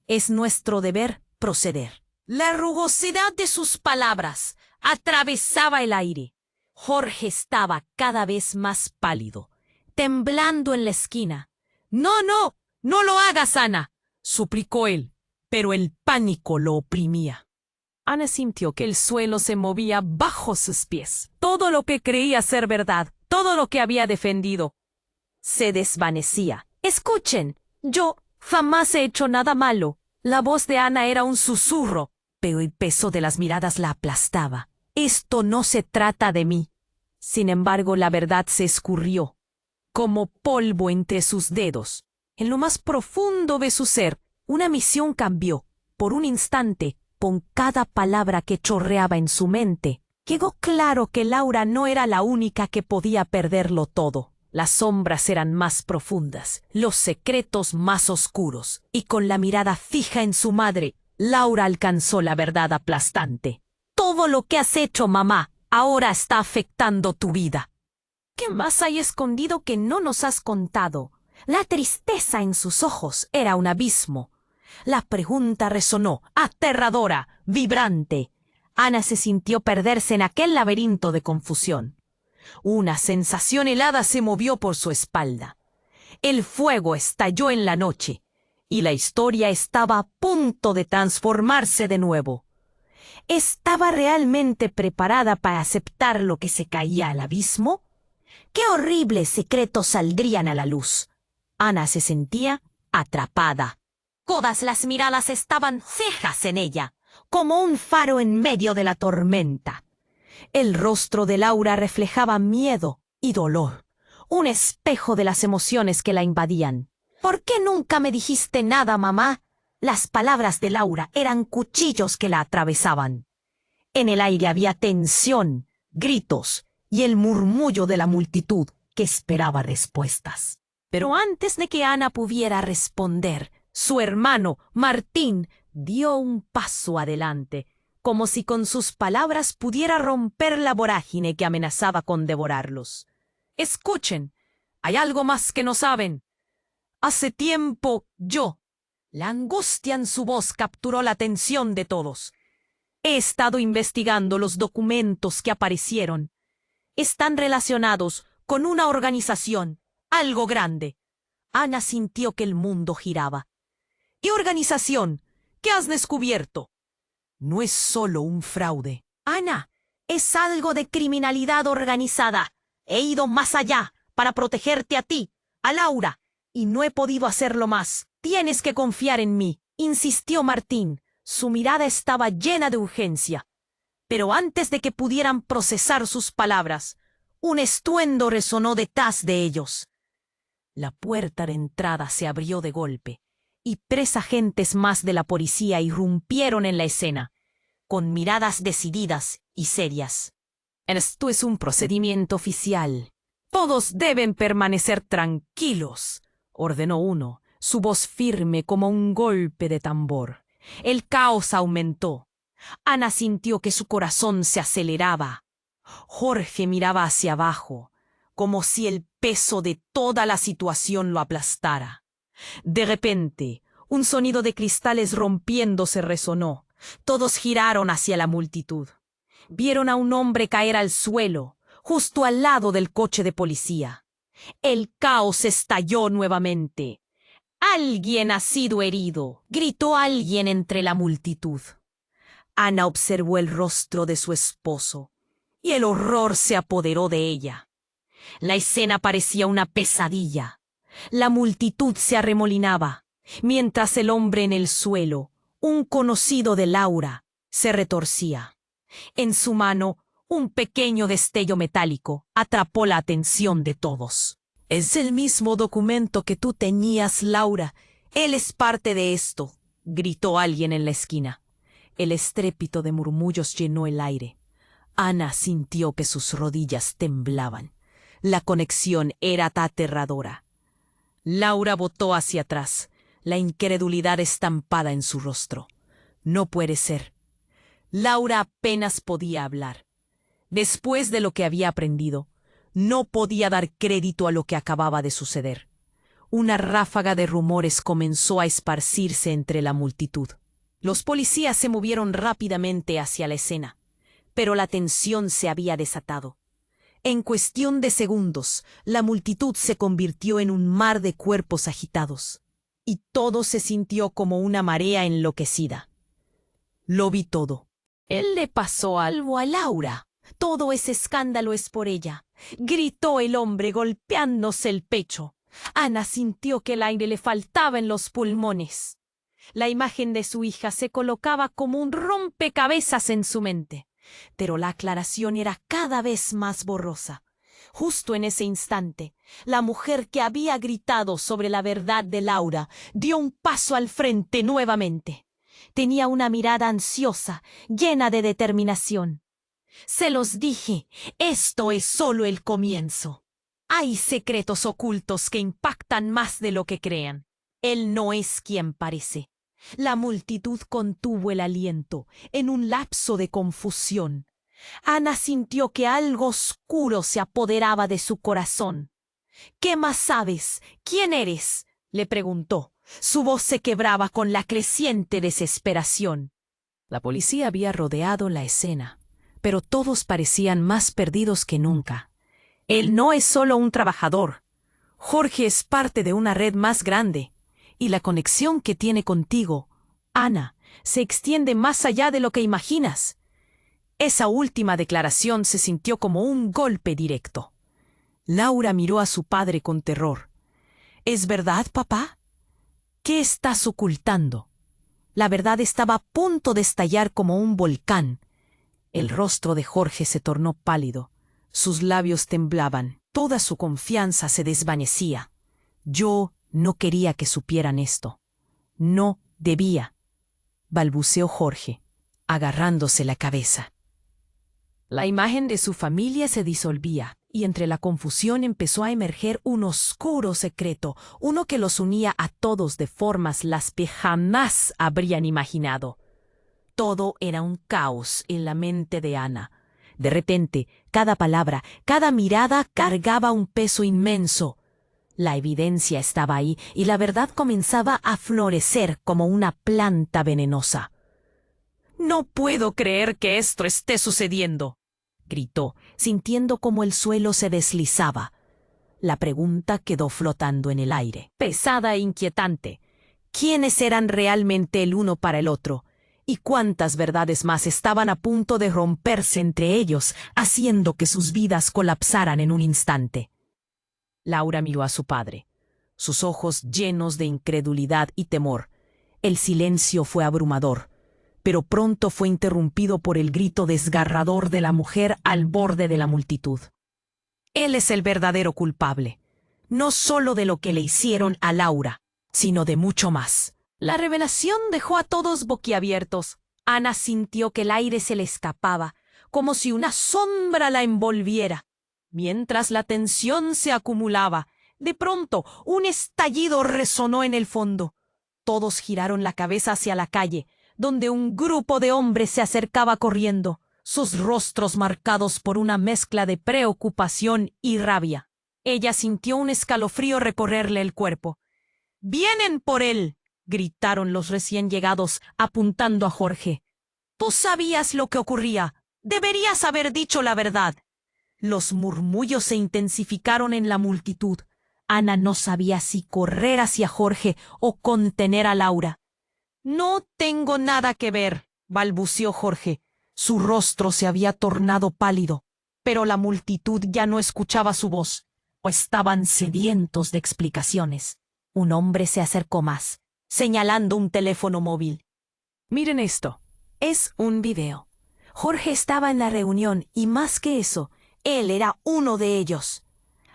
Es nuestro deber proceder. La rugosidad de sus palabras atravesaba el aire. Jorge estaba cada vez más pálido, temblando en la esquina. No, no, no lo hagas, Ana, suplicó él, pero el pánico lo oprimía. Ana sintió que el suelo se movía bajo sus pies. Todo lo que creía ser verdad, todo lo que había defendido, se desvanecía. Escuchen, yo jamás he hecho nada malo. La voz de Ana era un susurro, pero el peso de las miradas la aplastaba. Esto no se trata de mí. Sin embargo, la verdad se escurrió, como polvo entre sus dedos. En lo más profundo de su ser, una misión cambió. Por un instante, con cada palabra que chorreaba en su mente, quedó claro que Laura no era la única que podía perderlo todo. Las sombras eran más profundas, los secretos más oscuros, y con la mirada fija en su madre, Laura alcanzó la verdad aplastante. Todo lo que has hecho, mamá, ahora está afectando tu vida. ¿Qué más hay escondido que no nos has contado? La tristeza en sus ojos era un abismo. La pregunta resonó, aterradora, vibrante. Ana se sintió perderse en aquel laberinto de confusión. Una sensación helada se movió por su espalda. El fuego estalló en la noche, y la historia estaba a punto de transformarse de nuevo. ¿Estaba realmente preparada para aceptar lo que se caía al abismo? ¿Qué horribles secretos saldrían a la luz? Ana se sentía atrapada. Todas las miradas estaban fijas en ella, como un faro en medio de la tormenta. El rostro de Laura reflejaba miedo y dolor, un espejo de las emociones que la invadían. ¿Por qué nunca me dijiste nada, mamá? Las palabras de Laura eran cuchillos que la atravesaban. En el aire había tensión, gritos y el murmullo de la multitud que esperaba respuestas. Pero antes de que Ana pudiera responder, su hermano, Martín, dio un paso adelante, como si con sus palabras pudiera romper la vorágine que amenazaba con devorarlos. Escuchen, hay algo más que no saben. Hace tiempo la angustia en su voz capturó la atención de todos. He estado investigando los documentos que aparecieron. Están relacionados con una organización, algo grande. Ana sintió que el mundo giraba. ¿Qué organización? ¿Qué has descubierto? No es solo un fraude. Ana, es algo de criminalidad organizada. He ido más allá para protegerte a ti, a Laura, y no he podido hacerlo más. Tienes que confiar en mí, insistió Martín. Su mirada estaba llena de urgencia. Pero antes de que pudieran procesar sus palabras, un estruendo resonó detrás de ellos. La puerta de entrada se abrió de golpe, y 3 agentes más de la policía irrumpieron en la escena, con miradas decididas y serias. Esto es un procedimiento oficial. Todos deben permanecer tranquilos, ordenó uno, su voz firme como un golpe de tambor. El caos aumentó. Ana sintió que su corazón se aceleraba. Jorge miraba hacia abajo, como si el peso de toda la situación lo aplastara. De repente, un sonido de cristales rompiéndose resonó. Todos giraron hacia la multitud. Vieron a un hombre caer al suelo, justo al lado del coche de policía. El caos estalló nuevamente. «¡Alguien ha sido herido!», gritó alguien entre la multitud. Ana observó el rostro de su esposo, y el horror se apoderó de ella. La escena parecía una pesadilla. La multitud se arremolinaba, mientras el hombre en el suelo, un conocido de Laura, se retorcía. En su mano, un pequeño destello metálico atrapó la atención de todos. «Es el mismo documento que tú tenías, Laura. Él es parte de esto», gritó alguien en la esquina. El estrépito de murmullos llenó el aire. Ana sintió que sus rodillas temblaban. La conexión era aterradora. Laura botó hacia atrás, la incredulidad estampada en su rostro. «No puede ser». Laura apenas podía hablar. Después de lo que había aprendido, no podía dar crédito a lo que acababa de suceder. Una ráfaga de rumores comenzó a esparcirse entre la multitud. Los policías se movieron rápidamente hacia la escena, pero la tensión se había desatado. En cuestión de segundos, la multitud se convirtió en un mar de cuerpos agitados, y todo se sintió como una marea enloquecida. Lo vi todo. Él le pasó algo a Laura. Todo ese escándalo es por ella, gritó el hombre golpeándose el pecho. Ana sintió que el aire le faltaba en los pulmones. La imagen de su hija se colocaba como un rompecabezas en su mente, pero la aclaración era cada vez más borrosa. Justo en ese instante, la mujer que había gritado sobre la verdad de Laura dio un paso al frente nuevamente. Tenía una mirada ansiosa, llena de determinación. Se los dije, esto es solo el comienzo. Hay secretos ocultos que impactan más de lo que crean. Él no es quien parece. La multitud contuvo el aliento en un lapso de confusión. Ana sintió que algo oscuro se apoderaba de su corazón. ¿Qué más sabes? ¿Quién eres?, le preguntó. Su voz se quebraba con la creciente desesperación. La policía había rodeado la escena, pero todos parecían más perdidos que nunca. Él no es solo un trabajador. Jorge es parte de una red más grande, y la conexión que tiene contigo, Ana, se extiende más allá de lo que imaginas. Esa última declaración se sintió como un golpe directo. Laura miró a su padre con terror. ¿Es verdad, papá? ¿Qué estás ocultando? La verdad estaba a punto de estallar como un volcán. El rostro de Jorge se tornó pálido. Sus labios temblaban. Toda su confianza se desvanecía. Yo no quería que supieran esto. No debía, balbuceó Jorge, agarrándose la cabeza. La imagen de su familia se disolvía, y entre la confusión empezó a emerger un oscuro secreto, uno que los unía a todos de formas las que jamás habrían imaginado. Todo era un caos en la mente de Ana. De repente, cada palabra, cada mirada cargaba un peso inmenso. La evidencia estaba ahí y la verdad comenzaba a florecer como una planta venenosa. «No puedo creer que esto esté sucediendo», gritó, sintiendo como el suelo se deslizaba. La pregunta quedó flotando en el aire, pesada e inquietante. ¿Quiénes eran realmente el uno para el otro? ¿Y cuántas verdades más estaban a punto de romperse entre ellos, haciendo que sus vidas colapsaran en un instante? Laura miró a su padre, sus ojos llenos de incredulidad y temor. El silencio fue abrumador, pero pronto fue interrumpido por el grito desgarrador de la mujer al borde de la multitud. Él es el verdadero culpable, no solo de lo que le hicieron a Laura, sino de mucho más. La revelación dejó a todos boquiabiertos. Ana sintió que el aire se le escapaba, como si una sombra la envolviera. Mientras la tensión se acumulaba, de pronto un estallido resonó en el fondo. Todos giraron la cabeza hacia la calle, donde un grupo de hombres se acercaba corriendo, sus rostros marcados por una mezcla de preocupación y rabia. Ella sintió un escalofrío recorrerle el cuerpo. «¡Vienen por él!», gritaron los recién llegados, apuntando a Jorge. «Tú sabías lo que ocurría. Deberías haber dicho la verdad». Los murmullos se intensificaron en la multitud. Ana no sabía si correr hacia Jorge o contener a Laura. «No tengo nada que ver», balbuceó Jorge. Su rostro se había tornado pálido, pero la multitud ya no escuchaba su voz, o estaban sedientos de explicaciones. Un hombre se acercó más, señalando un teléfono móvil. «Miren esto. Es un video». Jorge estaba en la reunión y, más que eso, él era uno de ellos.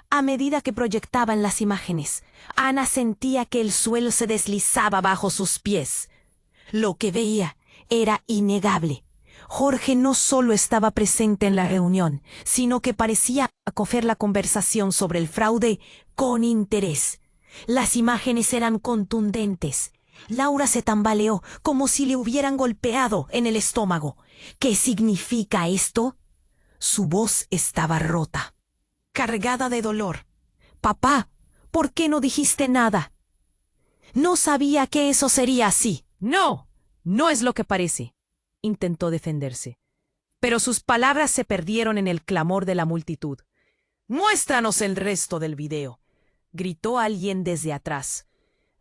A medida que proyectaban las imágenes, Ana sentía que el suelo se deslizaba bajo sus pies. Lo que veía era innegable. Jorge no solo estaba presente en la reunión, sino que parecía acoger la conversación sobre el fraude con interés. Las imágenes eran contundentes. Laura se tambaleó como si le hubieran golpeado en el estómago. ¿Qué significa esto? Su voz estaba rota, cargada de dolor. «Papá, ¿por qué no dijiste nada? No sabía que eso sería así». «No, no es lo que parece», intentó defenderse. Pero sus palabras se perdieron en el clamor de la multitud. «Muéstranos el resto del video», gritó alguien desde atrás.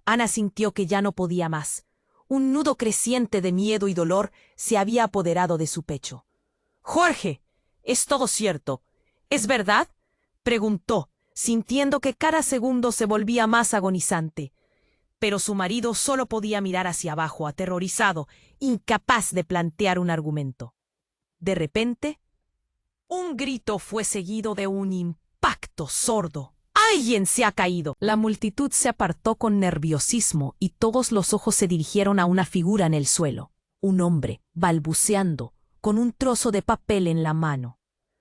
Ana sintió que ya no podía más. Un nudo creciente de miedo y dolor se había apoderado de su pecho. «Jorge, ¿es todo cierto? ¿Es verdad?», preguntó, sintiendo que cada segundo se volvía más agonizante. Pero su marido solo podía mirar hacia abajo, aterrorizado, incapaz de plantear un argumento. De repente, un grito fue seguido de un impacto sordo. «¡Alguien se ha caído!». La multitud se apartó con nerviosismo y todos los ojos se dirigieron a una figura en el suelo. Un hombre, balbuceando, con un trozo de papel en la mano.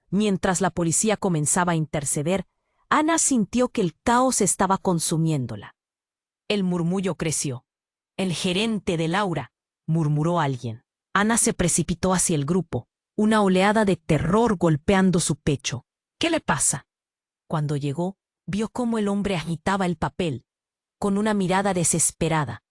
Mientras la policía comenzaba a interceder, Ana sintió que el caos estaba consumiéndola. El murmullo creció. «El gerente de Laura», murmuró alguien. Ana se precipitó hacia el grupo, una oleada de terror golpeando su pecho. «¿Qué le pasa?». Cuando llegó, vio cómo el hombre agitaba el papel, con una mirada desesperada.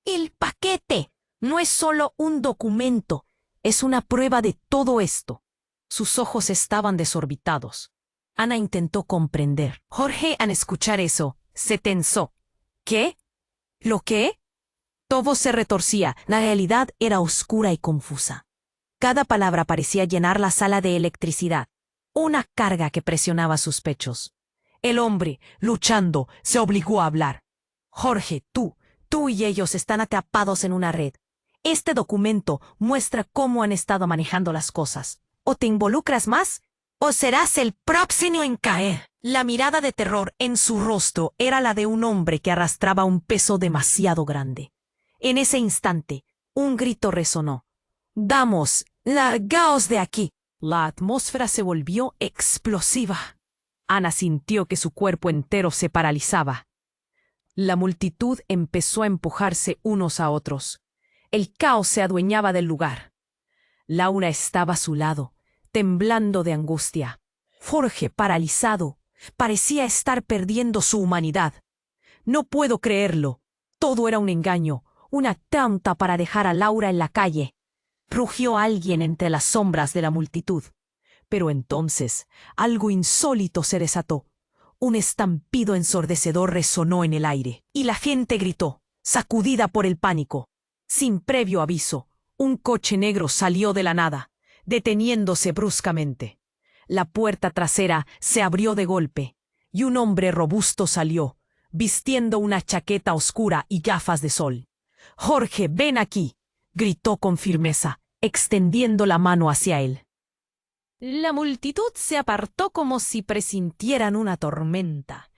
«El paquete! No es solo un documento, es una prueba de todo esto». Sus ojos estaban desorbitados. Ana intentó comprender. Jorge, al escuchar eso, se tensó. «¿Qué? ¿Lo qué?». Todo se retorcía. La realidad era oscura y confusa. Cada palabra parecía llenar la sala de electricidad. Una carga que presionaba sus pechos. El hombre, luchando, se obligó a hablar. «Jorge, tú y ellos están atrapados en una red. Este documento muestra cómo han estado manejando las cosas. O te involucras más, o serás el próximo en caer». La mirada de terror en su rostro era la de un hombre que arrastraba un peso demasiado grande. En ese instante, un grito resonó. «¡Vamos! ¡Largaos de aquí!». La atmósfera se volvió explosiva. Ana sintió que su cuerpo entero se paralizaba. La multitud empezó a empujarse unos a otros. El caos se adueñaba del lugar. Laura estaba a su lado, temblando de angustia. Jorge, paralizado, parecía estar perdiendo su humanidad. «No puedo creerlo. Todo era un engaño, una trampa para dejar a Laura en la calle», rugió alguien entre las sombras de la multitud. Pero entonces algo insólito se desató. Un estampido ensordecedor resonó en el aire, y la gente gritó, sacudida por el pánico. Sin previo aviso, un coche negro salió de la nada, deteniéndose bruscamente. La puerta trasera se abrió de golpe, y un hombre robusto salió, vistiendo una chaqueta oscura y gafas de sol. «Jorge, ven aquí», gritó con firmeza, extendiendo la mano hacia él. La multitud se apartó como si presintieran una tormenta.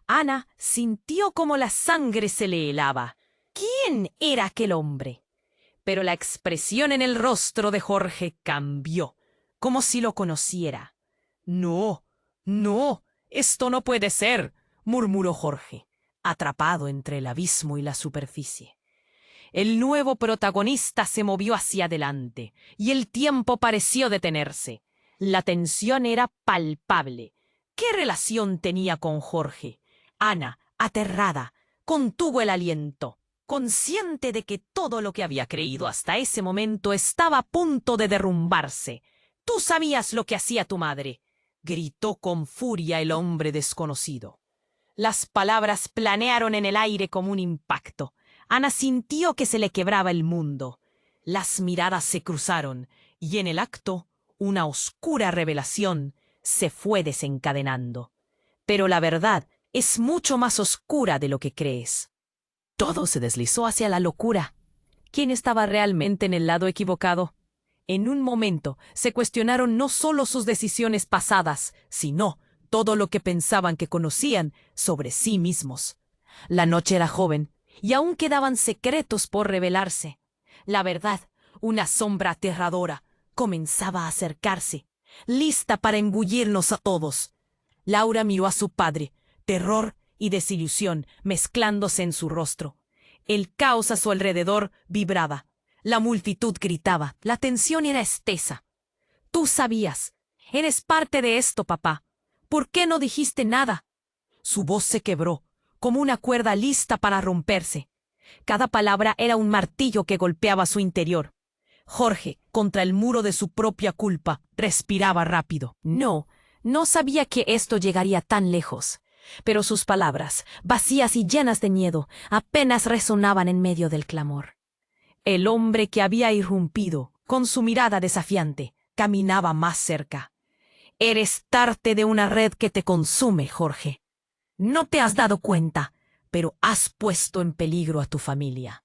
Ana sintió como la sangre se le helaba. ¿Quién era aquel hombre? Pero la expresión en el rostro de Jorge cambió, como si lo conociera. «No, no, esto no puede ser», murmuró Jorge, atrapado entre el abismo y la superficie. El nuevo protagonista se movió hacia adelante, y el tiempo pareció detenerse. La tensión era palpable. ¿Qué relación tenía con Jorge? Ana, aterrada, contuvo el aliento, consciente de que todo lo que había creído hasta ese momento estaba a punto de derrumbarse. «Tú sabías lo que hacía tu madre», gritó con furia el hombre desconocido. Las palabras planearon en el aire como un impacto. Ana sintió que se le quebraba el mundo. Las miradas se cruzaron, y en el acto, una oscura revelación se fue desencadenando. Pero la verdad es mucho más oscura de lo que crees. Todo se deslizó hacia la locura. ¿Quién estaba realmente en el lado equivocado? En un momento se cuestionaron no solo sus decisiones pasadas, sino todo lo que pensaban que conocían sobre sí mismos. La noche era joven, y aún quedaban secretos por revelarse. La verdad, una sombra aterradora, comenzaba a acercarse, lista para engullirnos a todos. Laura miró a su padre, terror y desilusión mezclándose en su rostro. El caos a su alrededor vibraba. La multitud gritaba. La tensión era espesa. «Tú sabías», Eres parte de esto, papá. ¿Por qué no dijiste nada? Su voz se quebró, como una cuerda lista para romperse. Cada palabra era un martillo que golpeaba su interior. Jorge, contra el muro de su propia culpa, respiraba rápido. No sabía que esto llegaría tan lejos. Pero sus palabras, vacías y llenas de miedo, apenas resonaban en medio del clamor. El hombre que había irrumpido, con su mirada desafiante, caminaba más cerca. Eres parte de una red que te consume, Jorge. No te has dado cuenta, pero has puesto en peligro a tu familia.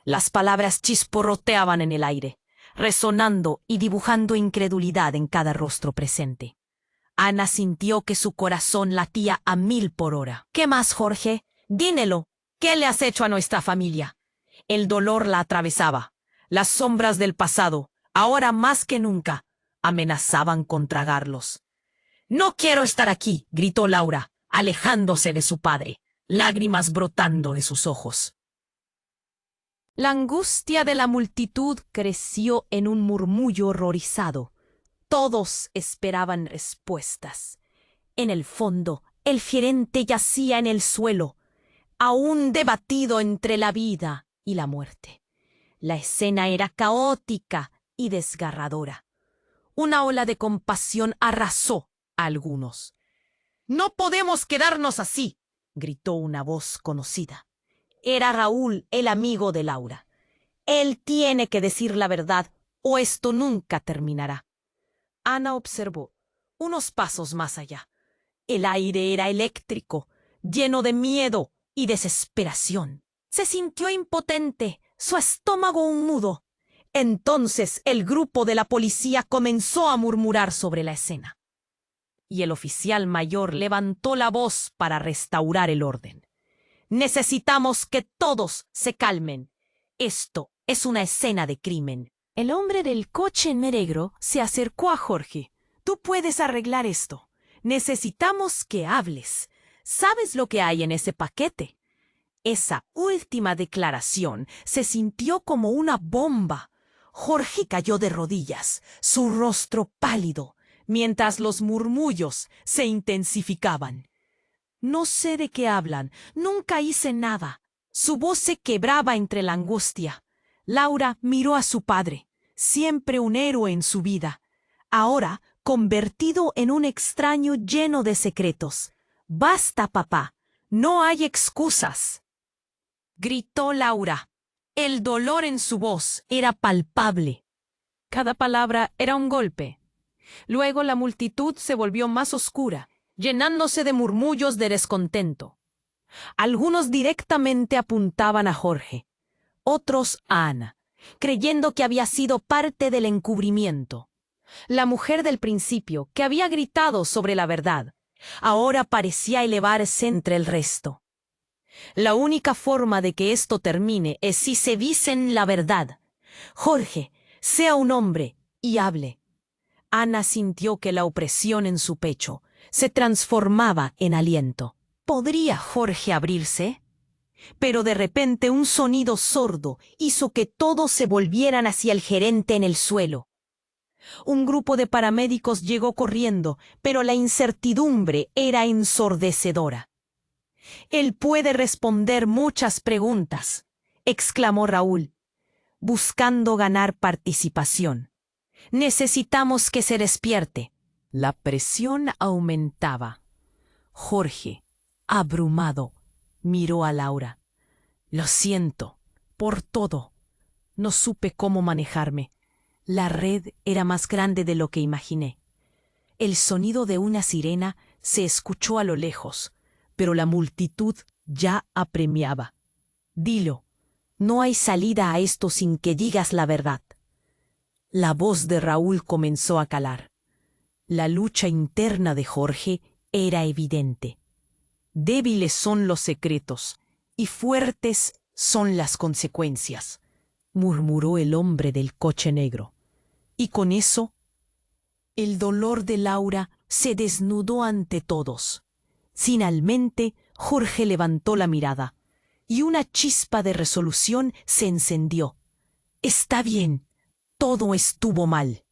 Las palabras chisporroteaban en el aire, resonando y dibujando incredulidad en cada rostro presente. Ana sintió que su corazón latía a 1000 por hora. ¿Qué más, Jorge? Dímelo. ¿Qué le has hecho a nuestra familia? El dolor la atravesaba. Las sombras del pasado, ahora más que nunca, amenazaban con tragarlos. «No quiero estar aquí», gritó Laura, alejándose de su padre, lágrimas brotando de sus ojos. La angustia de la multitud creció en un murmullo horrorizado. Todos esperaban respuestas. En el fondo, el gerente yacía en el suelo, aún debatido entre la vida y la muerte. La escena era caótica y desgarradora. Una ola de compasión arrasó a algunos. «No podemos quedarnos así», gritó una voz conocida. Era Raúl, el amigo de Laura. Él tiene que decir la verdad, o esto nunca terminará. Ana observó, unos pasos más allá. El aire era eléctrico, lleno de miedo y desesperación. Se sintió impotente, su estómago un nudo. Entonces el grupo de la policía comenzó a murmurar sobre la escena. Y el oficial mayor levantó la voz para restaurar el orden. «Necesitamos que todos se calmen. Esto es una escena de crimen». El hombre del coche negro se acercó a Jorge. «Tú puedes arreglar esto. Necesitamos que hables. ¿Sabes lo que hay en ese paquete?» Esa última declaración se sintió como una bomba. Jorge cayó de rodillas, su rostro pálido, mientras los murmullos se intensificaban. «No sé de qué hablan. Nunca hice nada». Su voz se quebraba entre la angustia. Laura miró a su padre, siempre un héroe en su vida, ahora convertido en un extraño lleno de secretos. «Basta, papá. No hay excusas», gritó Laura. El dolor en su voz era palpable. Cada palabra era un golpe. Luego la multitud se volvió más oscura, llenándose de murmullos de descontento. Algunos directamente apuntaban a Jorge, otros a Ana, creyendo que había sido parte del encubrimiento. La mujer del principio, que había gritado sobre la verdad, ahora parecía elevarse entre el resto. La única forma de que esto termine es si se dicen la verdad. Jorge, sea un hombre y hable. Ana sintió que la opresión en su pecho se transformaba en aliento. ¿Podría Jorge abrirse? Pero de repente un sonido sordo hizo que todos se volvieran hacia el gerente en el suelo. Un grupo de paramédicos llegó corriendo, pero la incertidumbre era ensordecedora. «Él puede responder muchas preguntas», exclamó Raúl, buscando ganar participación. «Necesitamos que se despierte». La presión aumentaba. Jorge, abrumado, miró a Laura. «Lo siento por todo. No supe cómo manejarme. La red era más grande de lo que imaginé». El sonido de una sirena se escuchó a lo lejos, pero la multitud ya apremiaba. «Dilo, no hay salida a esto sin que digas la verdad». La voz de Raúl comenzó a calar. La lucha interna de Jorge era evidente. Débiles son los secretos y fuertes son las consecuencias, murmuró el hombre del coche negro. Y con eso, el dolor de Laura se desnudó ante todos. Finalmente, Jorge levantó la mirada y una chispa de resolución se encendió. «Está bien, todo estuvo mal».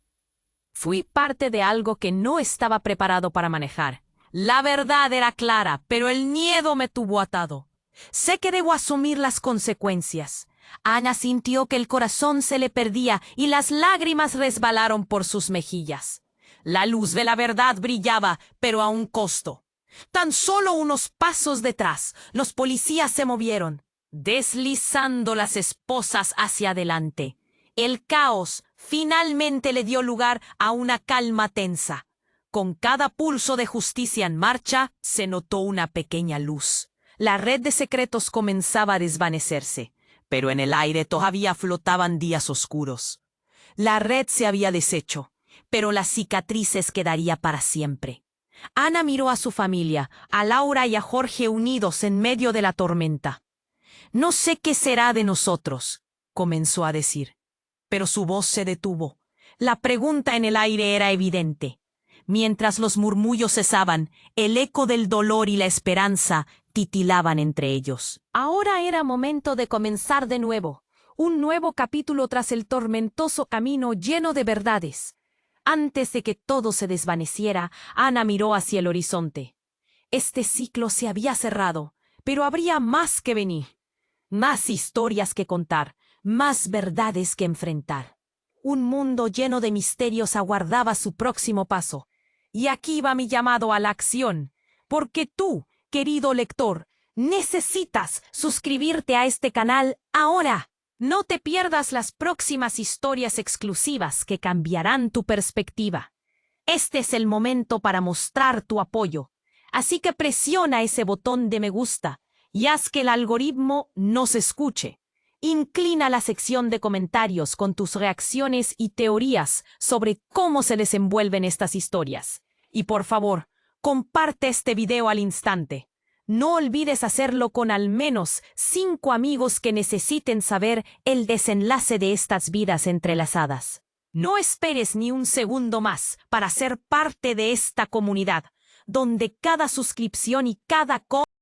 Fui parte de algo que no estaba preparado para manejar. La verdad era clara, pero el miedo me tuvo atado. Sé que debo asumir las consecuencias. Ana sintió que el corazón se le perdía y las lágrimas resbalaron por sus mejillas. La luz de la verdad brillaba, pero a un costo. Tan solo unos pasos detrás, los policías se movieron, deslizando las esposas hacia adelante. El caos finalmente le dio lugar a una calma tensa. Con cada pulso de justicia en marcha, se notó una pequeña luz. La red de secretos comenzaba a desvanecerse, pero en el aire todavía flotaban días oscuros. La red se había deshecho, pero las cicatrices quedarían para siempre. Ana miró a su familia, a Laura y a Jorge unidos en medio de la tormenta. «No sé qué será de nosotros», comenzó a decir. Pero su voz se detuvo. La pregunta en el aire era evidente. Mientras los murmullos cesaban, el eco del dolor y la esperanza titilaban entre ellos. Ahora era momento de comenzar de nuevo. Un nuevo capítulo tras el tormentoso camino lleno de verdades. Antes de que todo se desvaneciera, Ana miró hacia el horizonte. Este ciclo se había cerrado, pero habría más que venir. Más historias que contar, más verdades que enfrentar. Un mundo lleno de misterios aguardaba su próximo paso. Y aquí va mi llamado a la acción, porque tú, querido lector, necesitas suscribirte a este canal ahora. No te pierdas las próximas historias exclusivas que cambiarán tu perspectiva. Este es el momento para mostrar tu apoyo, así que presiona ese botón de me gusta y haz que el algoritmo nos escuche. Inclina la sección de comentarios con tus reacciones y teorías sobre cómo se desenvuelven estas historias. Y por favor, comparte este video al instante. No olvides hacerlo con al menos 5 amigos que necesiten saber el desenlace de estas vidas entrelazadas. No esperes ni un segundo más para ser parte de esta comunidad, donde cada suscripción y cada